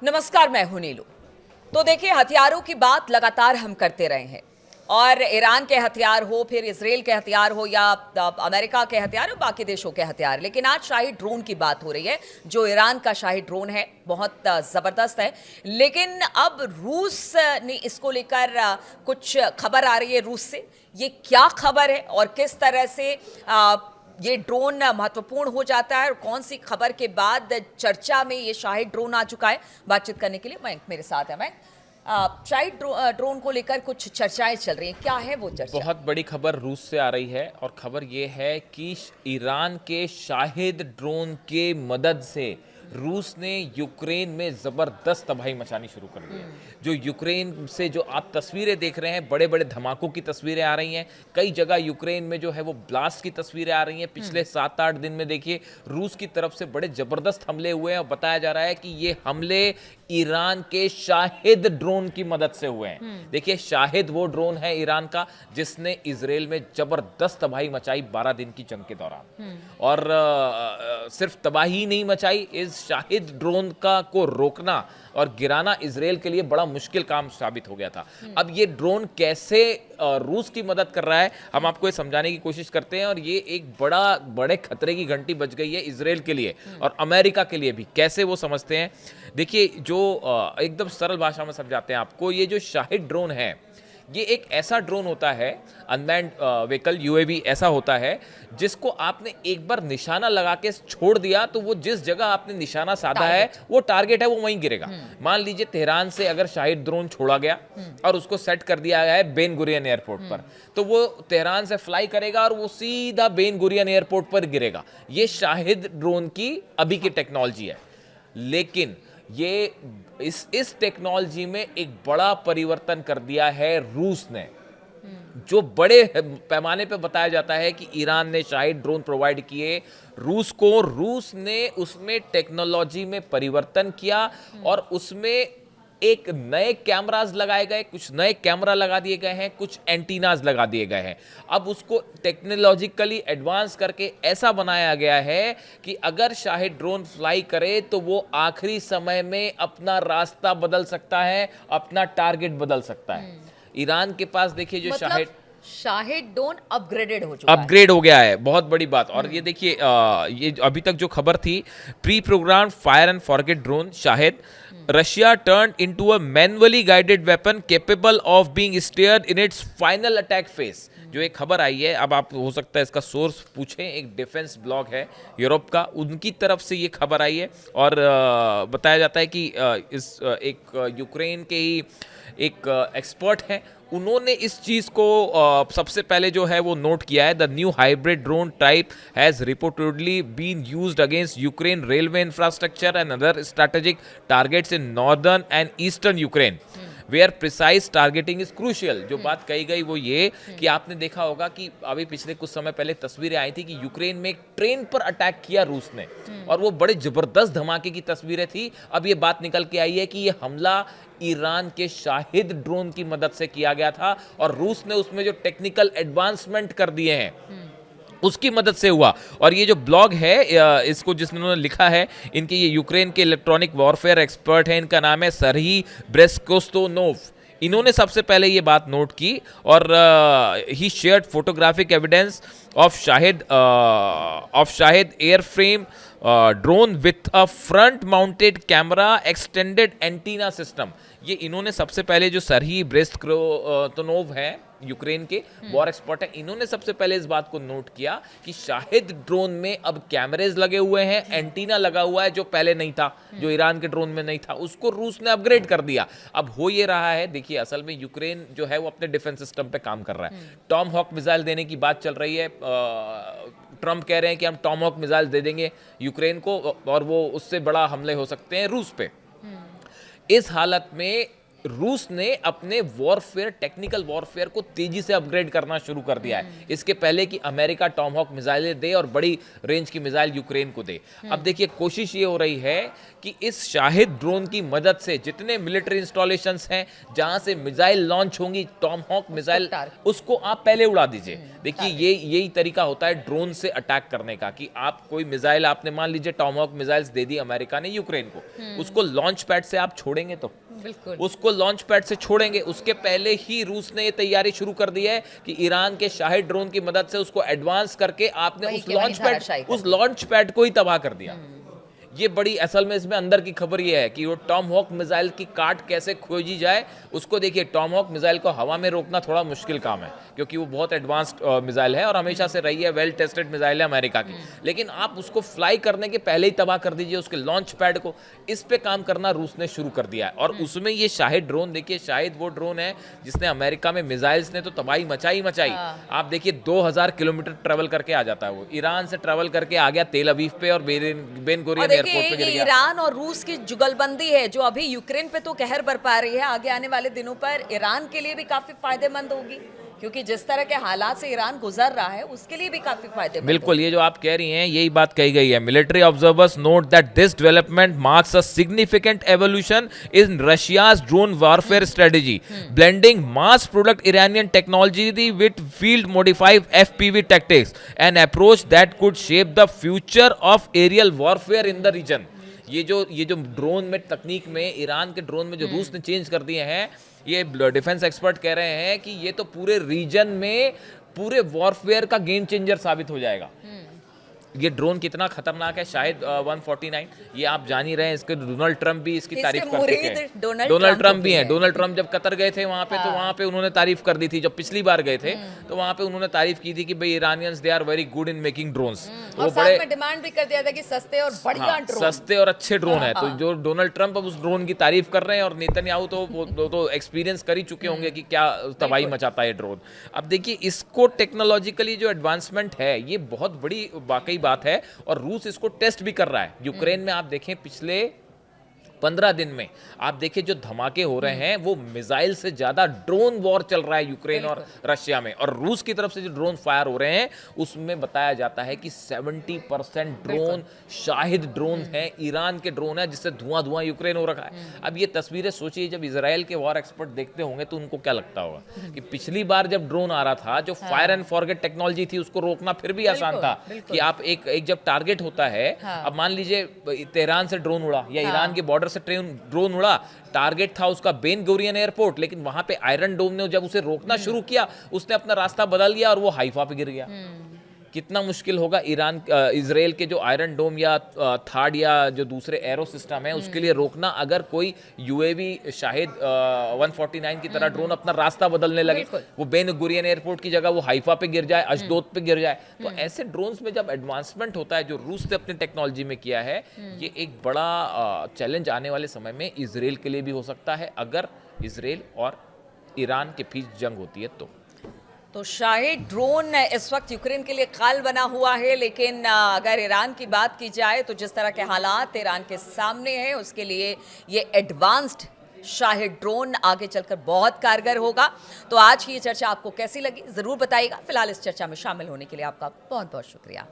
नमस्कार, मैं हूं नीलू। तो देखिए, हथियारों की बात लगातार हम करते रहे हैं और ईरान के हथियार हो, फिर इसराइल के हथियार हो या अमेरिका के हथियार हो, बाकी देशों के हथियार। लेकिन आज शाही ड्रोन की बात हो रही है। जो ईरान का शाही ड्रोन है बहुत ज़बरदस्त है। लेकिन अब रूस ने इसको लेकर कुछ खबर आ रही है रूस से। ये क्या खबर है और किस तरह से ये ड्रोन महत्वपूर्ण हो जाता है और कौन सी खबर के बाद चर्चा में ये शाही ड्रोन आ चुका है। बातचीत करने के लिए मयंक मेरे साथ है। मयंक, शाही ड्रोन को लेकर कुछ चर्चाएं चल रही हैं, क्या है वो चर्चा? बहुत बड़ी खबर रूस से आ रही है और खबर ये है कि ईरान के शाहिद ड्रोन के मदद से रूस ने यूक्रेन में ज़बरदस्त तबाही मचानी शुरू कर दी है। जो यूक्रेन से जो आप तस्वीरें देख रहे हैं, बड़े बड़े धमाकों की तस्वीरें आ रही हैं। कई जगह यूक्रेन में जो है वो ब्लास्ट की तस्वीरें आ रही हैं। पिछले 7-8 दिन में देखिए रूस की तरफ से बड़े ज़बरदस्त हमले हुए हैं और बताया जा रहा है कि ये हमले ईरान के शाहिद ड्रोन की मदद से हुए हैं। देखिए, शाहिद वो ड्रोन है ईरान का जिसने इजराइल में जबरदस्त तबाही मचाई 12 दिन की जंग के दौरान। और सिर्फ तबाही नहीं मचाई, इस शाहिद ड्रोन का को रोकना और गिराना इजराइल के लिए बड़ा मुश्किल काम साबित हो गया था। अब ये ड्रोन कैसे रूस की मदद कर रहा है, हम आपको ये समझाने की कोशिश करते हैं। और ये एक बड़े खतरे की घंटी बज गई है इजराइल के लिए और अमेरिका के लिए भी। कैसे वो समझते हैं, देखिए, जो एकदम सरल भाषा में समझाते हैं आपको। ये जो शाहिद ड्रोन है, ये एक ऐसा ड्रोन होता है, अनमैन्ड व्हीकल यूएवी ऐसा होता है जिसको आपने एक बार निशाना लगा के छोड़ दिया तो वो जिस जगह आपने निशाना साधा है वो टारगेट है, वो वहीं गिरेगा। मान लीजिए तेहरान से अगर शाहिद ड्रोन छोड़ा गया और उसको सेट कर दिया गया है बेन गुरियन एयरपोर्ट पर, तो वो तेहरान से फ्लाई करेगा और वो सीधा बेन गुरियन एयरपोर्ट पर गिरेगा। ये शाहिद ड्रोन की अभी की टेक्नोलॉजी है। लेकिन ये इस टेक्नोलॉजी में एक बड़ा परिवर्तन कर दिया है रूस ने, जो बड़े पैमाने पे बताया जाता है कि ईरान ने शाहिद ड्रोन प्रोवाइड किए रूस को। रूस ने उसमें टेक्नोलॉजी में परिवर्तन किया और उसमें एक नए कैमरास लगाए गए, कुछ नए कैमरा लगा दिए गए हैं, कुछ एंटीनाज लगा दिए गए हैं। अब उसको टेक्नोलॉजिकली एडवांस करके ऐसा बनाया गया है कि अगर शाहिद ड्रोन फ्लाई करे तो वो आखिरी समय में अपना रास्ता बदल सकता है, अपना टारगेट बदल सकता है। ईरान के पास देखिए जो मतलब शाहिद ड्रोन अपग्रेडेड हो चुका अपग्रेड हो गया है, बहुत बड़ी बात। और ये देखिए, ये अभी तक जो खबर थी, pre programme fire and forget drone Shahed, Russia turn into a manually guided weapon capable of being steered in its final attack phase. जो एक खबर आई है, अब आप हो सकता है इसका सोर्स पूछें, एक डिफेंस ब्लॉग है यूरोप का, उनकी तरफ से ये खबर आई है। और बताया जाता है कि एक यूक्रेन के ही एक एक्सपर्ट हैं, उन्होंने इस चीज़ को सबसे पहले जो है वो नोट किया है। The new hybrid drone type has reportedly been used against Ukraine railway infrastructure and other strategic targets in northern and eastern Ukraine where precise targeting is crucial. जो बात कही गई वो ये कि आपने देखा होगा कि अभी पिछले कुछ समय पहले तस्वीरें आई थी कि यूक्रेन में एक ट्रेन पर अटैक किया रूस ने और वो बड़े जबरदस्त धमाके की तस्वीरें थी। अब ये बात निकल के आई है कि ये हमला ईरान के शाहिद ड्रोन की मदद से किया गया था और रूस ने उसमें जो टेक्निकल एडवांसमेंट कर दिए हैं उसकी मदद से हुआ। और ये जो ब्लॉग है, इसको जिसने लिखा है, इनके ये यूक्रेन के इलेक्ट्रॉनिक वॉरफेयर एक्सपर्ट हैं, इनका नाम है सरही ब्रेस्कोस्तोनोव। इन्होंने सबसे पहले ये बात नोट की और he shared photographic evidence of Shahed airframe drone with a front mounted camera extended antenna system. ये इन्होंने सबसे पहले, जो सरही ब्रेस्कोस्तोनोव है यूक्रेन के वॉर एक्सपर्ट हैं, इन्होंने सबसे पहले इस बात को नोट किया कि शाहिद ड्रोन में अब कैमरेज लगे हुए हैं, एंटीना लगा हुआ है, जो पहले नहीं था, जो ईरान के ड्रोन में नहीं था, उसको रूस ने अपग्रेड कर दिया। अब हो ये रहा है, देखिए, असल में यूक्रेन जो है वो अपने डिफेंस सिस्टम पे काम कर रहा है। टॉम हॉक मिसाइल देने की बात चल रही है। ट्रंप कह रहे हैं कि हम टॉम हॉक मिसाइल दे देंगे यूक्रेन को और वो उससे बड़ा हमले हो सकते हैं रूस पे। इस हालत में रूस ने अपने वॉरफेयर, टेक्निकल वॉरफेयर को तेजी से अपग्रेड करना शुरू कर दिया है, इसके पहले कि अमेरिका टॉमहॉक मिसाइलें दे और बड़ी रेंज की मिसाइल यूक्रेन को दे। अब देखिए कोशिश ये हो रही है कि इस शाहिद ड्रोन की मदद से जितने मिलिट्री इंस्टॉलेशंस हैं जहां से मिसाइल लॉन्च होंगी, टॉमहॉक मिसाइल, उसको आप पहले उड़ा दीजिए। देखिए यही तरीका होता है ड्रोन से अटैक करने का, कि आप कोई मिसाइल, आपने मान लीजिए टॉमहॉक मिसाइल्स दे दी अमेरिका ने यूक्रेन को, उसको लॉन्च पैड से आप छोड़ेंगे, तो बिल्कुल उसको लॉन्च पैड से छोड़ेंगे, उसके पहले ही रूस ने ये तैयारी शुरू कर दी है कि ईरान के शाहिद ड्रोन की मदद से उसको एडवांस करके आपने उस लॉन्च पैड को ही तबाह कर दिया। ये बड़ी, असल में इसमें अंदर की खबर ये है कि वो टॉमहॉक मिसाइल की काट कैसे खोजी जाए उसको देखिए। टॉमहॉक मिसाइल को हवा में रोकना थोड़ा मुश्किल काम है, क्योंकि वो बहुत एडवांस्ड मिसाइल है और हमेशा से रही है, वेल टेस्टेड मिसाइल है अमेरिका की, लेकिन आप उसको फ्लाई करने के पहले ही तबाह कर दीजिए उसके लॉन्च पैड को। इस पे काम करना रूस ने शुरू कर दिया है, और उसमें ये शाहिद ड्रोन, देखिए शाहिद वो ड्रोन है जिसने अमेरिका में मिसाइल्स ने तो तबाही मचाई। आप देखिए 2000 किलोमीटर ट्रेवल करके आ जाता है, वो ईरान से ट्रेवल करके आ गया तेल अवीव पे और बेन गुरियन एयरपोर्ट पे गिर गया। ईरान और रूस की जुगलबंदी है जो अभी यूक्रेन पे तो कहर बरपा रही है, आगे आने वाले दिनों पर ईरान के लिए भी काफी फायदेमंद होगी, क्योंकि जिस तरह के हालात से ईरान गुजर रहा है उसके लिए भी काफी फायदेमंद। बिल्कुल, ये जो आप कह रही हैं यही बात कही गई है। Military observers note that this development marks a significant evolution in Russia's drone warfare strategy, blending mass product Iranian technology with field modified FPV tactics, an approach that could shape the future of aerial warfare in the region. ये जो drone में तकनीक में, Iran के drone में जो रूस ने चेंज कर दिए हैं, ये डिफेंस एक्सपर्ट कह रहे हैं कि ये तो पूरे रीजन में पूरे वॉरफेयर का गेम चेंजर साबित हो जाएगा। ये ड्रोन कितना खतरनाक है, शायद 149, ये आप जान ही रहे हैं। इसके डोनाल्ड ट्रंप भी इसकी तारीफ कर चुके हैं, डोनाल्ड ट्रंप भी हैं। डोनाल्ड ट्रंप जब कतर गए थे वहां पे, तो वहां पे उन्होंने तारीफ कर दी थी। जब पिछली बार गए थे तो वहां पे उन्होंने तारीफ की थी कि भाई Iranians they are very good in making drones. वो बड़े डिमांड भी कर दिया था कि सस्ते और बढ़िया ड्रोन, सस्ते और अच्छे ड्रोन है। तो जो डोनाल्ड ट्रंप अब उस ड्रोन की तारीफ कर रहे हैं, और नेतन्याहू तो एक्सपीरियंस कर ही चुके होंगे कि क्या तबाही मचाता है ड्रोन। अब देखिए इसको टेक्नोलॉजिकली जो एडवांसमेंट है ये बहुत बड़ी वाकई बात है, और रूस इसको टेस्ट भी कर रहा है। यूक्रेन में आप देखें पिछले 15 दिन में आप देखिए जो धमाके हो रहे हैं, वो मिसाइल से ज्यादा ड्रोन वॉर चल रहा है यूक्रेन और रशिया में। और रूस की तरफ से जो ड्रोन फायर हो रहे हैं उसमें बताया जाता है कि 70% ड्रोन शाहिद ड्रोन है, ईरान के ड्रोन है, जिससे धुआं यूक्रेन हो रखा है। अब ये तस्वीरें सोचिए, जब इजराइल के वॉर एक्सपर्ट देखते होंगे तो उनको क्या लगता होगा कि पिछली बार जब ड्रोन आ रहा था, जो फायर एंड फॉरगेट टेक्नोलॉजी थी, उसको रोकना फिर भी आसान था कि आप एक जब टारगेट होता है, अब मान लीजिए तेहरान से ड्रोन उड़ा या ईरान के बॉर्डर से ड्रोन उड़ा, टारगेट था उसका बेन गुरियन एयरपोर्ट, लेकिन वहां पे आयरन डोम ने जब उसे रोकना शुरू किया, उसने अपना रास्ता बदल लिया और वो हाइफा पे गिर गया। कितना मुश्किल होगा इजराइल के जो आयरन डोम या थार्ड या जो दूसरे एरो सिस्टम है उसके लिए रोकना, अगर कोई यूएवी शाहिद 149 की तरह ड्रोन अपना रास्ता बदलने लगे, वो बेन गुरियन एयरपोर्ट की जगह वो हाइफा पे गिर जाए, अशदोद पे गिर जाए। तो ऐसे ड्रोन्स में जब एडवांसमेंट होता है जो रूस ने अपनी टेक्नोलॉजी में किया है, ये एक बड़ा चैलेंज आने वाले समय में इजराइल के लिए भी हो सकता है, अगर इजराइल और ईरान के बीच जंग होती है तो शाहिद ड्रोन इस वक्त यूक्रेन के लिए काल बना हुआ है, लेकिन अगर ईरान की बात की जाए तो जिस तरह के हालात ईरान के सामने हैं, उसके लिए ये एडवांस्ड शाहिद ड्रोन आगे चलकर बहुत कारगर होगा। तो आज की ये चर्चा आपको कैसी लगी जरूर बताइएगा। फिलहाल इस चर्चा में शामिल होने के लिए आपका बहुत बहुत शुक्रिया।